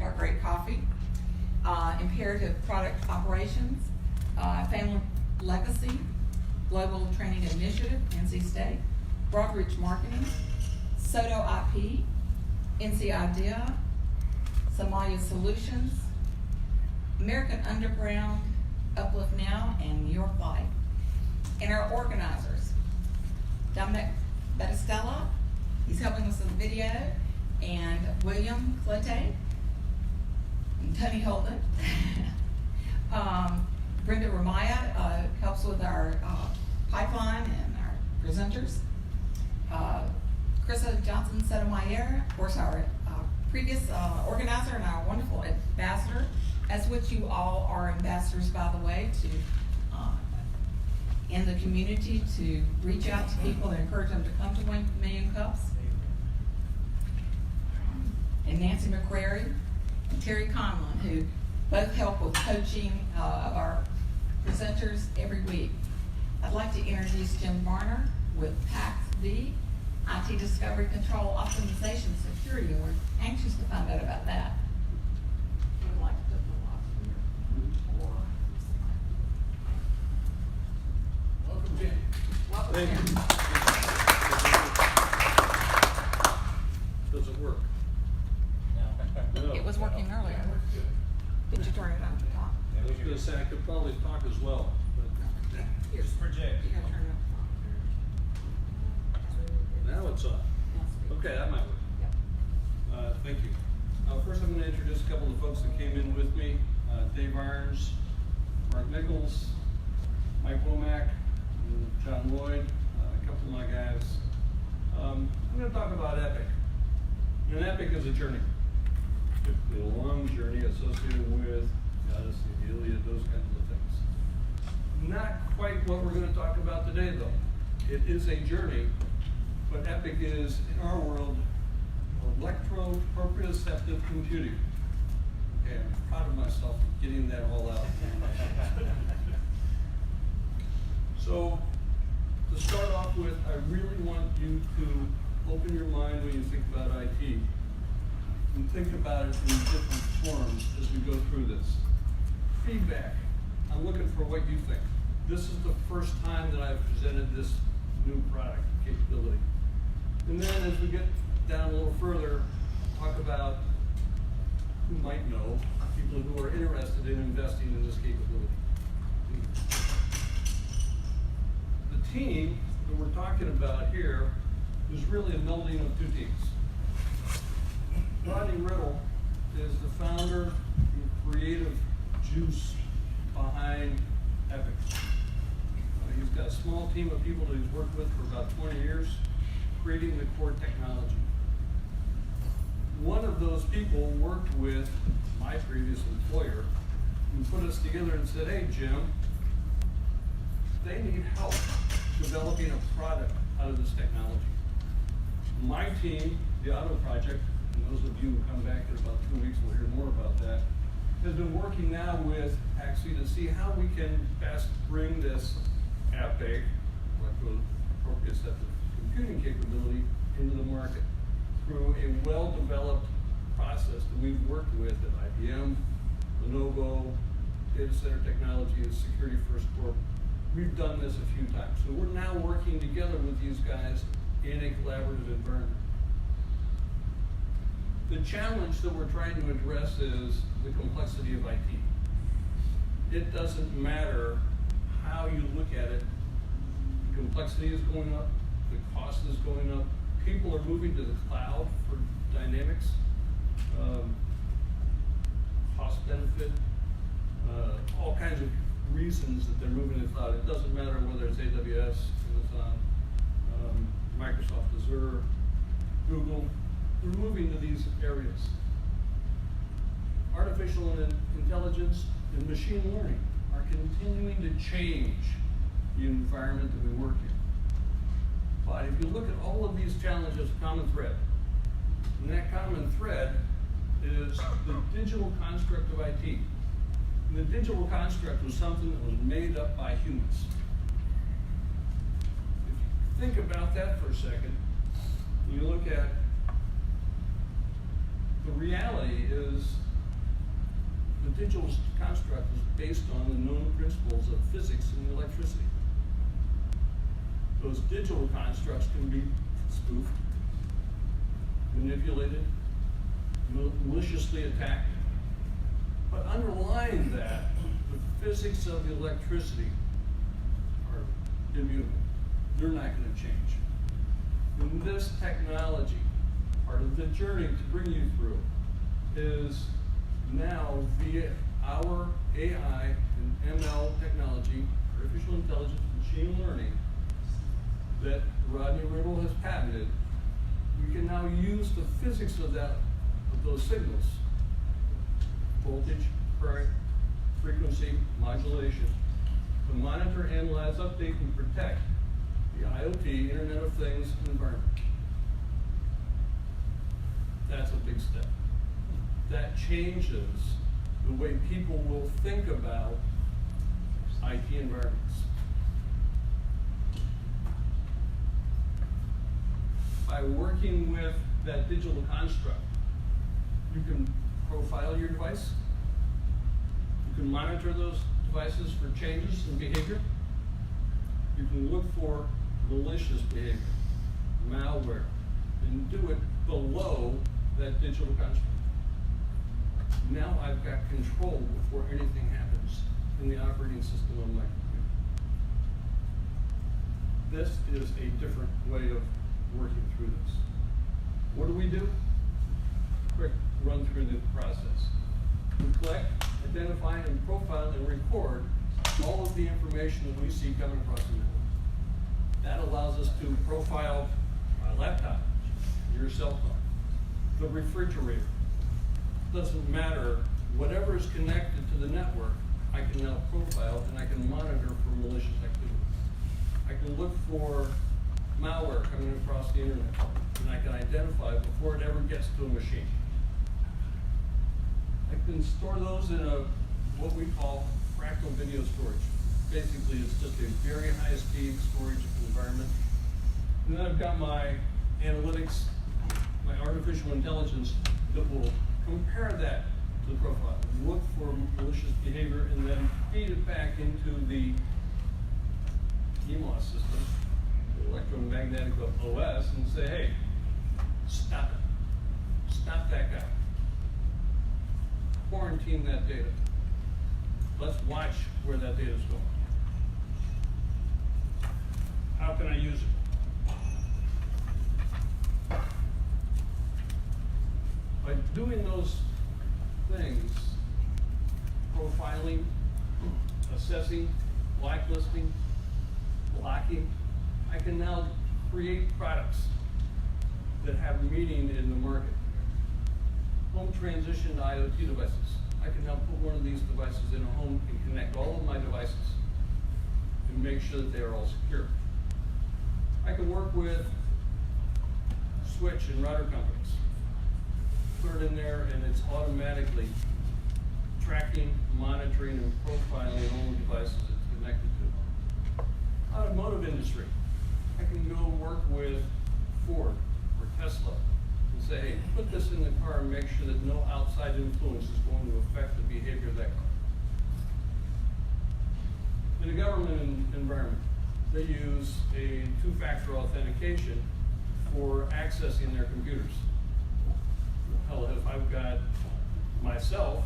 our great coffee, imperative product operations, family legacy, global training initiative, NC State, Broadridge Marketing, Soto IP, NC Idea, Somalia Solutions, American Underground, Uplift Now, and New York Life. And our organizers, Dominic Battistella, he's helping us with the video, and William Clote, and Tony Holden. Brenda Ramaya helps with our pipeline and our presenters. Krista Johnson Sotomayor, of course, our previous organizer and our wonderful ambassador, as which you all are ambassadors, by the way, to in the community to reach out to people and encourage them to come to 1 Million Cups. And Nancy McCrary and Terry Conlon, who both help with coaching of our presenters every week. I'd like to introduce Jim Varner with PAXV, IT Discovery Control Optimization Security. We're anxious to find out about that. I'd like to put the lock here. Welcome, Jim. Welcome, Thank Jim. you. Does it work? No. It was working earlier. Did you turn it on? I was going to say I could probably talk as well. But Here's project. You gotta turn it now it's on. on. Okay, that might work. Yep. Thank you. First, I'm going to introduce a couple of folks that came in with me. Dave Arns, Mark Nichols, Mike Womack, and John Lloyd, a couple of my guys. I'm going to talk about Epic. And Epic is a journey. Typically a long journey associated with Odyssey, the Iliad, those kinds of things. Not quite what we're going to talk about today, though. It is a journey, but Epic is, in our world, electro-proprioceptive computing. Okay, I'm proud of myself for getting that all out. So, to start off with, I really want you to open your mind when you think about IT and think about it in different forms as we go through this. Feedback. I'm looking for what you think. This is the first time that I've presented this new product capability. And then as we get down a little further, talk about who might know, people who are interested in investing in this capability. The team that we're talking about here is really a melding of two teams. Rodney Riddle is the founder and creative juice behind Epic. He's got a small team of people that he's worked with for about 20 years, creating the core technology. One of those people worked with my previous employer who put us together and said, hey, Jim, they need help developing a product out of this technology. My team, the Auto Project, and those of you who come back in about 2 weeks will hear more about that, has been working now with PAXV to see how we can best bring this Epic, electro-proprioceptive computing capability into the market through a well-developed process that we've worked with at IBM, Lenovo, Data Center Technologies, Security First Corp. We've done this a few times. So we're now working together with these guys in a collaborative environment. The challenge that we're trying to address is the complexity of IT. It doesn't matter how you look at it. The complexity is going up, the cost is going up. People are moving to the cloud for dynamics, cost benefit, all kinds of reasons that they're moving to the cloud. It doesn't matter whether it's AWS, Amazon, Microsoft Azure, Google. We're moving to these areas. Artificial intelligence and machine learning are continuing to change the environment that we work in. But if you look at all of these challenges, common thread. And that common thread is the digital construct of IT. And the digital construct was something that was made up by humans. If you think about that for a second, you look at the reality is digital construct is based on the known principles of physics and electricity. Those digital constructs can be spoofed, manipulated, maliciously attacked. But underlying that, the physics of the electricity are immutable. They're not going to change. And this technology, part of the journey to bring you through, is now via our AI and ML technology, artificial intelligence, machine learning, that Rodney Riddle has patented. We can now use the physics of those signals, voltage, current, frequency, modulation, to monitor, analyze, update, and protect the IoT, Internet of Things, environment. That's a big step. That changes the way people will think about IT environments. By working with that digital construct, you can profile your device. You can monitor those devices for changes in behavior. You can look for malicious behavior, malware, and do it below that digital construct. Now I've got control before anything happens in the operating system of my computer. This is a different way of working through this. What do? Quick run through the process. We collect, identify, and profile and record all of the information that we see coming across the network. That allows us to profile my laptop, your cell phone, the refrigerator. Doesn't matter, whatever is connected to the network, I can now profile and I can monitor for malicious activity. I can look for malware coming across the internet, and I can identify before it ever gets to a machine. I can store those in what we call fractal video storage. Basically, it's just a very high-speed storage environment. And then I've got my analytics, my artificial intelligence that will compare that to the profile, look for malicious behavior, and then feed it back into the EMOS system, the electromagnetic OS, and say, hey, stop it. Stop that guy. Quarantine that data. Let's watch where that data is going. How can I use it? By doing those things, profiling, assessing, blacklisting, blocking, I can now create products that have meaning in the market. Home transition to IoT devices. I can now put one of these devices in a home and connect all of my devices and make sure that they are all secure. I can work with switch and router companies. Put it in there and it's automatically tracking, monitoring, and profiling all the devices it's connected to. Automotive industry. I can go work with Ford or Tesla and say, hey, put this in the car and make sure that no outside influence is going to affect the behavior of that car. In a government environment, they use a two-factor authentication for accessing their computers. Hell, if I've got myself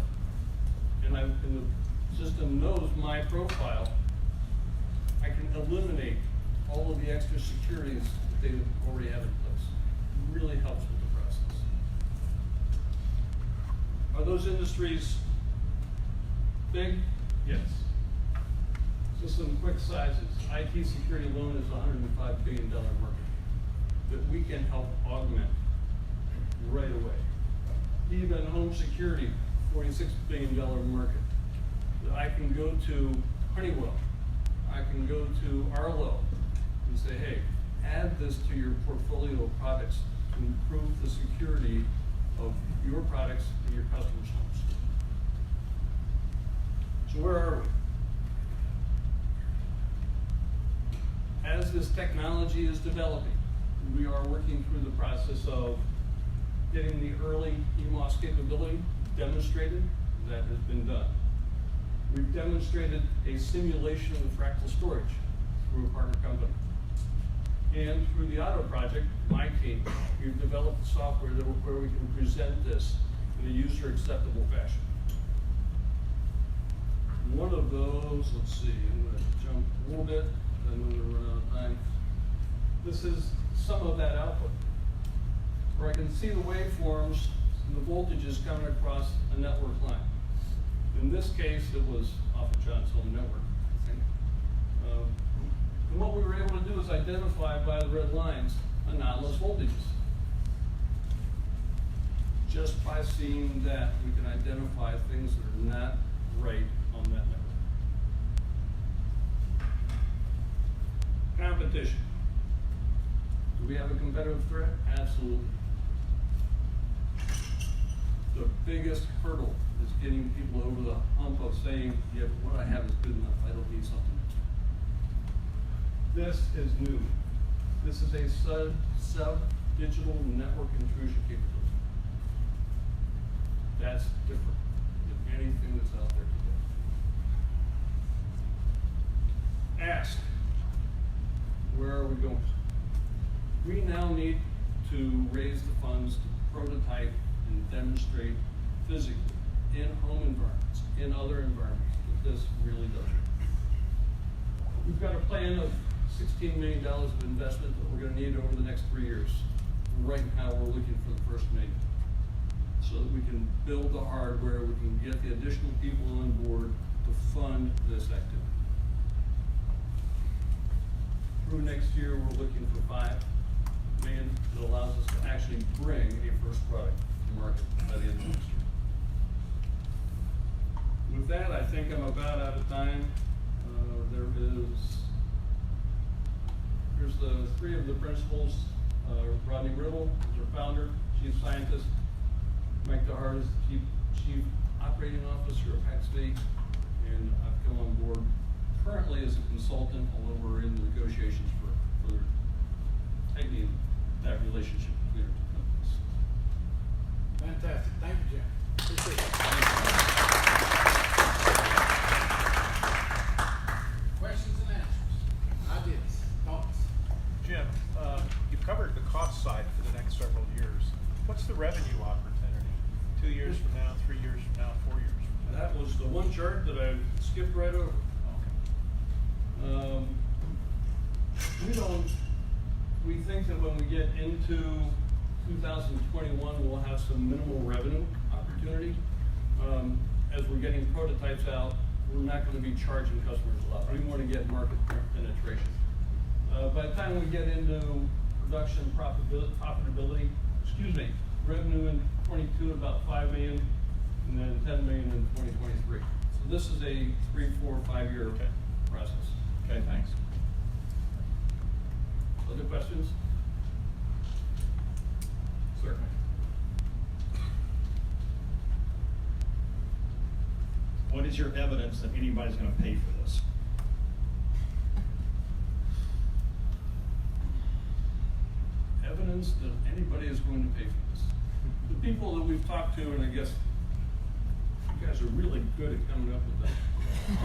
and the system knows my profile, I can eliminate all of the extra securities that they already have in place. It really helps with the process. Are those industries big? Yes. So some quick sizes. IT security alone is a $105 billion market that we can help augment right away. Even home security, $46 billion market. That I can go to Honeywell, I can go to Arlo and say, hey, add this to your portfolio of products to improve the security of your products and your customers' homes. So where are we? As this technology is developing, we are working through the process of getting the early EMOS capability demonstrated. that has been done. We've demonstrated a simulation of fractal storage through a partner company. And through the auto project, my team, we've developed software where we can present this in a user-acceptable fashion. One of those, let's see, I'm going to jump a little bit, then I'm going to run out of time. This is some of that output, where I can see the waveforms and the voltages coming across a network line. In this case, it was off of John's home network, I think. And what we were able to do is identify by the red lines anomalous voltages. Just by seeing that, we can identify things that are not right on that network. Competition. Do we have a competitive threat? Absolutely. The biggest hurdle is getting people over the hump of saying, yeah, but what I have is good enough, I don't need something else. This is new. This is a sub-digital network intrusion capability. That's different than anything that's out there today. Ask, where are we going? We now need to raise the funds to prototype and demonstrate physically in home environments, in other environments, that this really does it. We've got a plan of $16 million of investment that we're going to need over the next 3 years. Right now, we're looking for the first $1 million, so that we can build the hardware, we can get the additional people on board to fund this activity. Through next year, we're looking for $5 million that allows us to actually bring a first product to market by the end of next year. With that, I think I'm about out of time. Here's the 3 of the principals. Rodney Riddle is our founder, chief scientist. Mike DeHart is the chief operating officer of PAXV, and I've come on board currently as a consultant, although we're in the negotiations for tightening that relationship between our 2 companies. Fantastic. Thank you, Jim. Appreciate it. Questions and answers, ideas, thoughts? Jim, you've covered the cost side for the next several years. What's the revenue opportunity? 2 years from now, 3 years from now, 4 years from now? That was the one chart that I skipped right over. Okay. We think that when we get into 2021, we'll have some minimal revenue opportunity. As we're getting prototypes out, we're not going to be charging customers a lot. We want to get market penetration. By the time we get into production profitability, revenue in 22 about 5 million, and then 10 million in 2023. So this is a 3, 4, 5 year process. Okay, thanks. Other questions? Certainly. What is your evidence that anybody's going to pay for this? Evidence that anybody is going to pay for this. The people that we've talked to, and I guess you guys are really good at coming up with the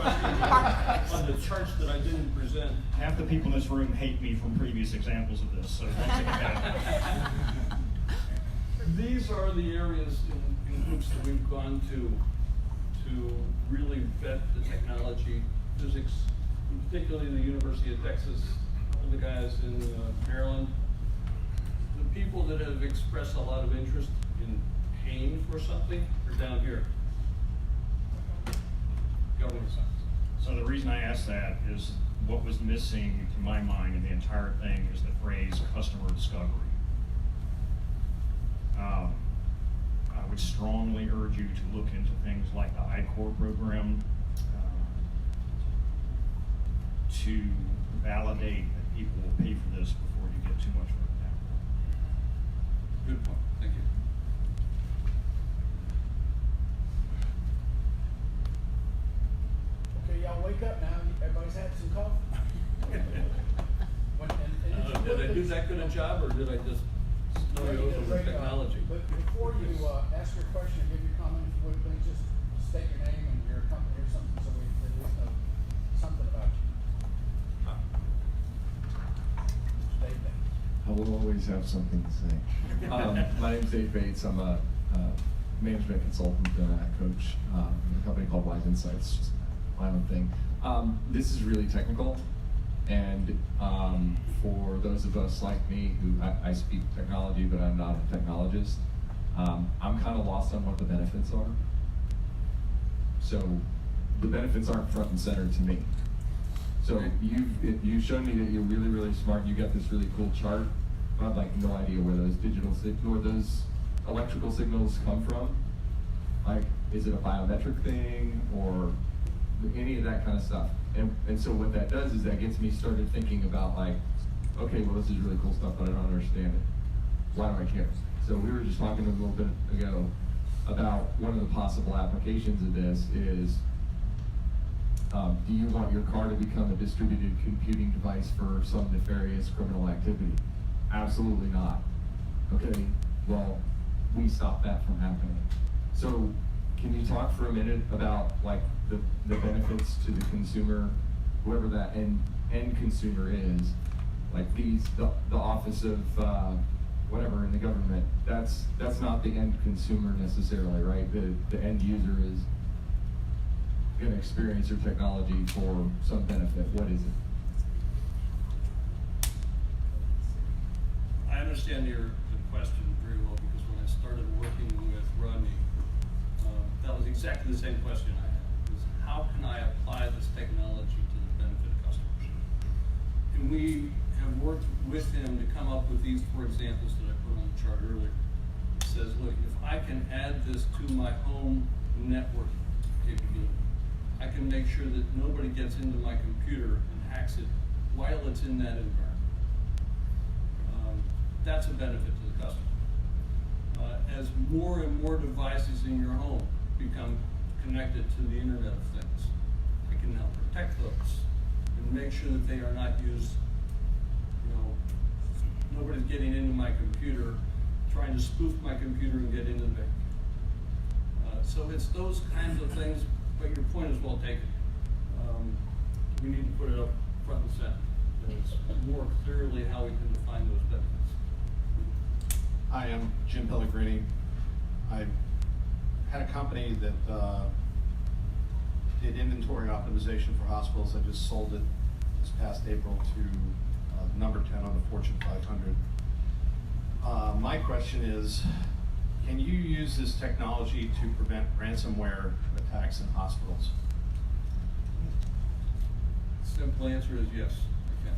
questions on the charts that I didn't present. Half the people in this room hate me from previous examples of this, so don't take it bad. These are the areas in groups that we've gone to really vet the technology, physics, particularly the University of Texas, a couple of the guys in Maryland. The people that have expressed a lot of interest in paying for something are down here. Government science. So the reason I asked that is what was missing to my mind in the entire thing is the phrase customer discovery. I would strongly urge you to look into things like the I-Core program to validate that people will pay for this before you get too much of it down. Good point. Thank you. Okay, y'all wake up now. Everybody's had some coffee. Did I do that good a job, or did I just snow you over with technology? But before you ask your question or give your comment, if you would please just state will always have something to say. My name's Dave Bates. I'm a management consultant and a coach in a company called Wise Insights, just my own thing. This is really technical, and for those of us like me who I speak technology, but I'm not a technologist, I'm kind of lost on what the benefits are. So the benefits aren't front and center to me. So you've shown me that you're really, really smart. You got this really cool chart. I have like no idea where those digital signals or those electrical signals come from. Like, is it a biometric thing or any of that kind of stuff? And so what that does is that gets me started thinking about like, okay, well this is really cool stuff, but I don't understand it. Why do I care? So we were just talking a little bit ago about one of the possible applications of this is, do you want your car to become a distributed computing device for some nefarious criminal activity? Absolutely not. Okay, well, we stop that from happening. So can you talk for a minute about like the benefits to the consumer, whoever that end consumer is, like the office of whatever in the government, that's not the end consumer necessarily, right? The end user is gonna experience your technology for some benefit. What is it? I understand the question very well, because when I started working with Rodney, that was exactly the same question I had, was how can I apply this technology to the benefit of customers? And we have worked with him to come up with these 4 examples that I put on the chart earlier. It says, look, if I can add this to my home network capability, I can make sure that nobody gets into my computer and hacks it while it's in that environment. That's a benefit to the customer. As more and more devices in your home become connected to the Internet of Things, I can help protect those and make sure that they are not used, nobody's getting into my computer, trying to spoof my computer and get into the bank. So it's those kinds of things, but your point is well taken. We need to put it up front and center. It's more clearly how we can define those benefits. Hi, I'm Jim Pellegrini. I had a company that did inventory optimization for hospitals. I just sold it this past April to number 10 on the Fortune 500. My question is, can you use this technology to prevent ransomware attacks in hospitals? Simple answer is yes, I can.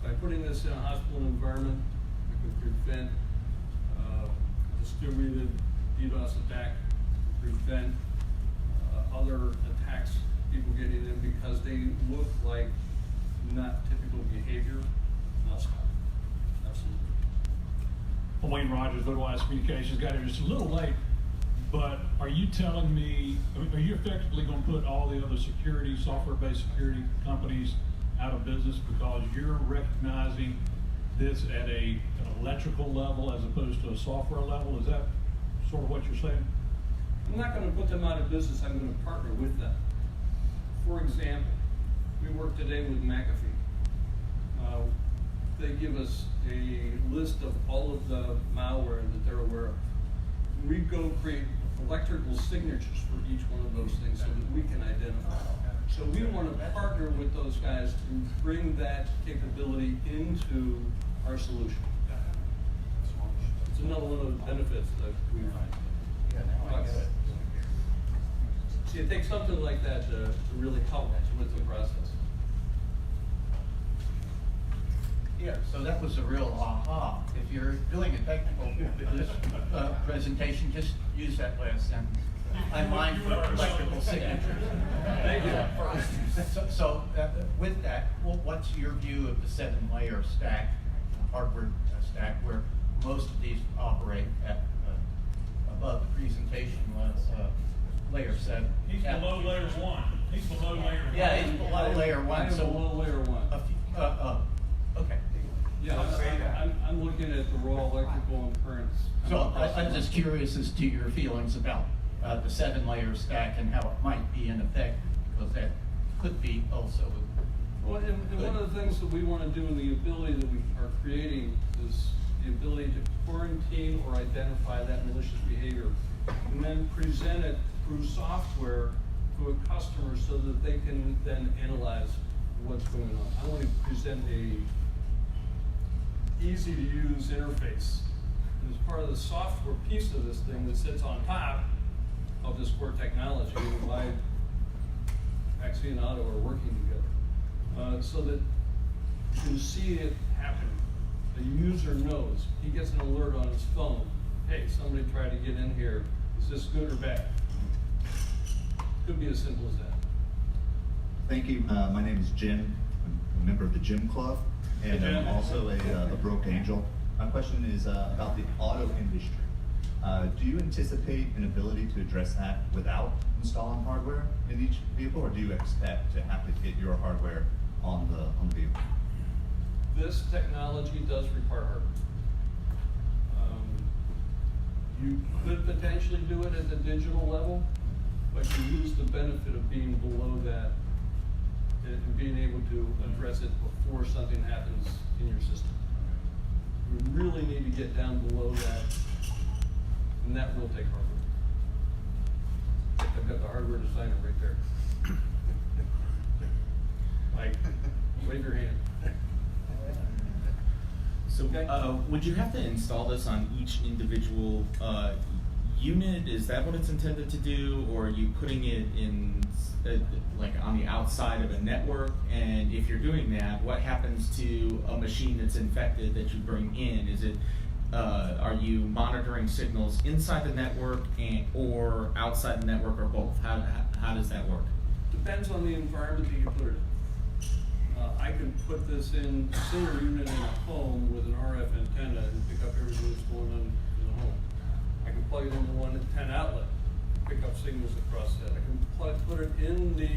By putting this in a hospital environment, we can prevent distributed DDoS attack, prevent other attacks, people getting in because they look like not typical behavior. Not stop. Absolutely. I'm Wayne Rogers, Littlewise Communications. Got here just a little late, but are you telling me, are you effectively going to put all the other security, software-based security companies out of business because you're recognizing this at an electrical level as opposed to a software level? Is that sort of what you're saying? I'm not going to put them out of business. I'm going to partner with them. For example, we work today with McAfee. They give us a list of all of the malware that they're aware of. We go create electrical signatures for each one of those things so that we can identify. So we want to partner with those guys to bring that capability into our solution. It's another one of the benefits that we find. See, it takes something like that to really help with the process. Yeah, so that was a real aha. If you're doing a technical presentation, just use that last sentence. I'm mindful of electrical signatures. Thank you. So with that, what's your view of the 7-layer stack, hardware stack, where most of these operate at above the presentation layer 7? He's below layer 1. He's below layer 1. Yeah, he's below layer 1. I am below layer 1. Okay. Yeah, I'm looking at the raw electrical and currents. So I'm just curious as to your feelings about the 7-layer stack and how it might be in effect, because that could be also Well, and one of the things that we want to do, and the ability that we are creating, is the ability to quarantine or identify that malicious behavior, and then present it through software to a customer so that they can then analyze what's going on. I want to present a easy to use interface. And as part of the software piece of this thing that sits on top of this core technology, why PAXV and Auto are working together, so that you can see it happening. The user knows. He gets an alert on his phone. Hey, somebody tried to get in here. Is this good or bad? Could be as simple as that. Thank you. My name is Jim. I'm a member of the Gym Club, and Hey, Jim. I'm also a broke angel. My question is about the auto industry. Do you anticipate an ability to address that without installing hardware in each vehicle, or do you expect to have to get your hardware on the vehicle? This technology does require hardware. You could potentially do it at the digital level, but you lose the benefit of being below that and being able to address it before something happens in your system. We really need to get down below that, and that will take hardware. I've got the hardware designer right there. Mike, wave your hand. So, Okay. would you have to install this on each individual unit? Is that what it's intended to do, or are you putting it in like on the outside of a network? And if you're doing that, what happens to a machine that's infected that you bring in? Is it are you monitoring signals inside the network or outside the network, or both? How does that work? Depends on the environment that you put it in. I can put this in a single unit in a home with an RF antenna and pick up everything that's going on in the home. I can plug it into one 10 outlet, pick up signals across that. I can put it in the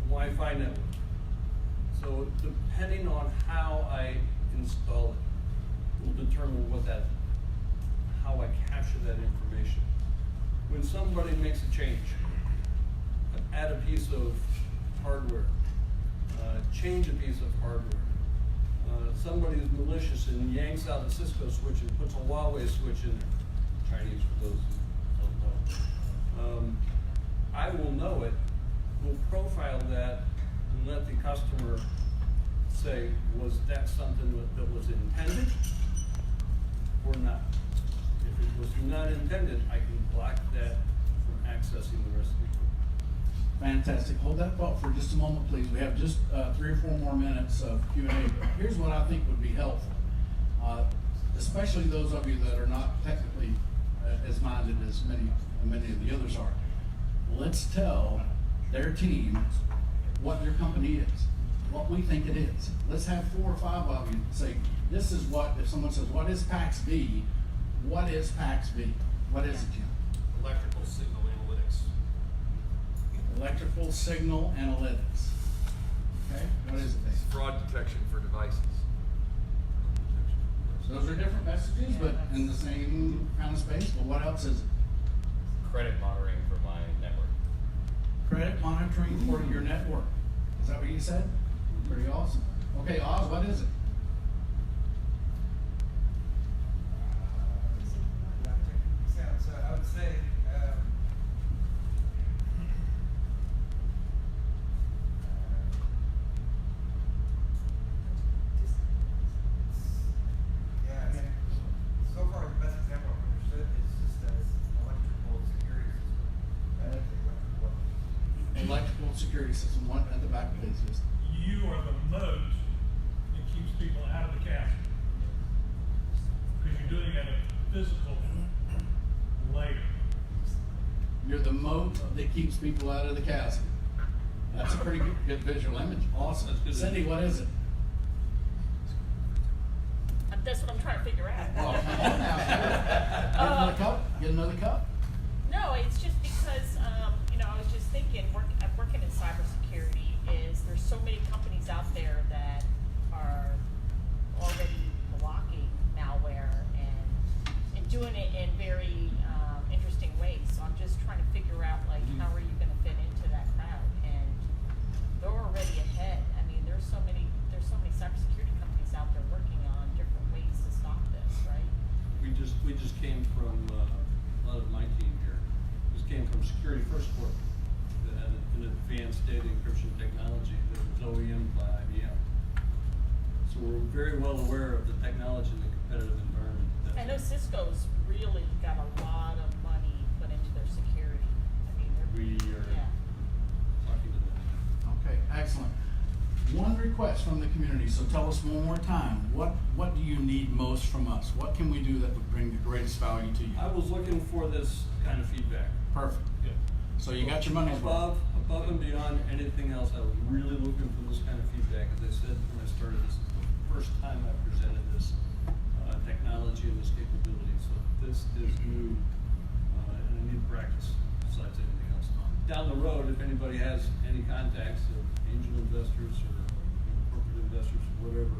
Wi-Fi network. So depending on how I install it will determine how I capture that information. When somebody makes a change, add a piece of hardware, change a piece of hardware. Somebody is malicious and yanks out a Cisco switch and puts a Huawei switch in there. Chinese for those who don't know. I will know it, will profile that, and let the customer say, was that something that was intended or not? If it was not intended, I can block that from accessing the rest of the equipment. Fantastic. Hold that thought for just a moment, please. We have just 3 or 4 more minutes of Q&A. But here's what I think would be helpful, especially those of you that are not technically as minded as many of the others are. Let's tell their team what your company is, what we think it is. Let's have 4 or 5 of you say, this is what, if someone says, what is PAXV? What is PAXV? What is it, Jim? Electrical signal analytics. Electrical signal analytics. Okay, what is it? Dave? Fraud detection for devices. Those are different messages, but in the same kind of space. Well, what else is it? Credit monitoring for my network. Credit monitoring for your network. Is that what you said? Pretty awesome. Okay, Oz, what is it? So I would say so far the best example I've understood is just as electrical security system. Electrical security system. One at the back, please. Just. You are the moat that keeps people out of the castle. Because you're doing it at a physical layer. You're the moat that keeps people out of the castle. That's a pretty good visual image. Awesome. That's good. Cindy, what is it? That's what I'm trying to figure out. Oh, come on now. Get another cup. Get another cup. No, it's just because, I was just thinking, working in cybersecurity is there's so many companies out there that are already blocking malware and doing it in very interesting ways. So I'm just trying to figure out, like, how are you going to fit into that crowd? And they're already ahead from a lot of my team here. This came from Security First Corp that had an advanced data encryption technology that was OEM by IBM. So we're very well aware of the technology and the competitive environment. I know Cisco's really got a lot of money put into their security. I mean, We are yeah. talking to them. Okay, excellent. One request from the community, so tell us one more time, what do you need most from us? What can we do that would bring the greatest value to you? I was looking for this kind of feedback. Perfect. So you got your money's worth. Above and beyond anything else, I was really looking for this kind of feedback. As I said when I started, this is the first time I presented this technology and this capability. So this is new, and I need practice besides anything else. Down the road, if anybody has any contacts of angel investors or corporate investors, whatever,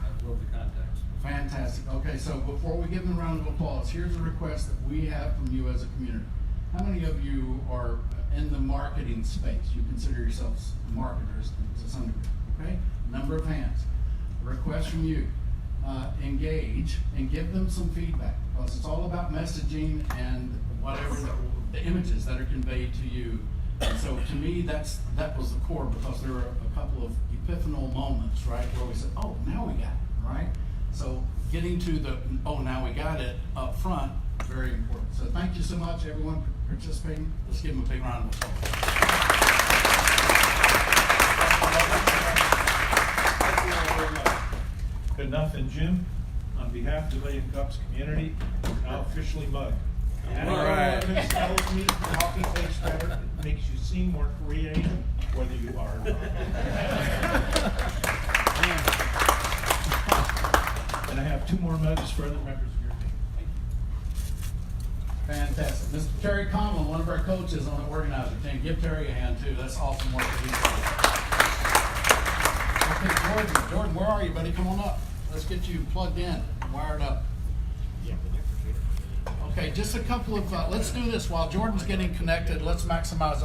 I'd love the contacts. Fantastic. Okay, so before we give them a round of applause, here's a request that we have from you as a community. How many of you are in the marketing space? You consider yourselves marketers to some degree, okay? Number of hands. A request from you, engage and give them some feedback, because it's all about messaging and whatever the images that are conveyed to you. And so to me, that was the core, because there were a couple of epiphanal moments, right, where we said, oh, now we got it, right? So getting to the, oh, now we got it up front, very important. So thank you so much, everyone participating. Let's give them a big round of applause. Thank you all very much. Good enough, and Jim, on behalf of the Million Cups community, you're now officially mugged. All right. Evidence tells me the talking tastes better, it makes you seem more creative, whether you are or not. And I have 2 more mugs for other members of your team. Thank you. Fantastic. Mr. Terry Conlon, one of our coaches on the organizer team. Give Terry a hand too. That's awesome work that he's doing. Okay, Jordan, where are you, buddy? Come on up. Let's get you plugged in, wired up. Okay, just a couple of, let's do this while Jordan's getting connected. Let's maximize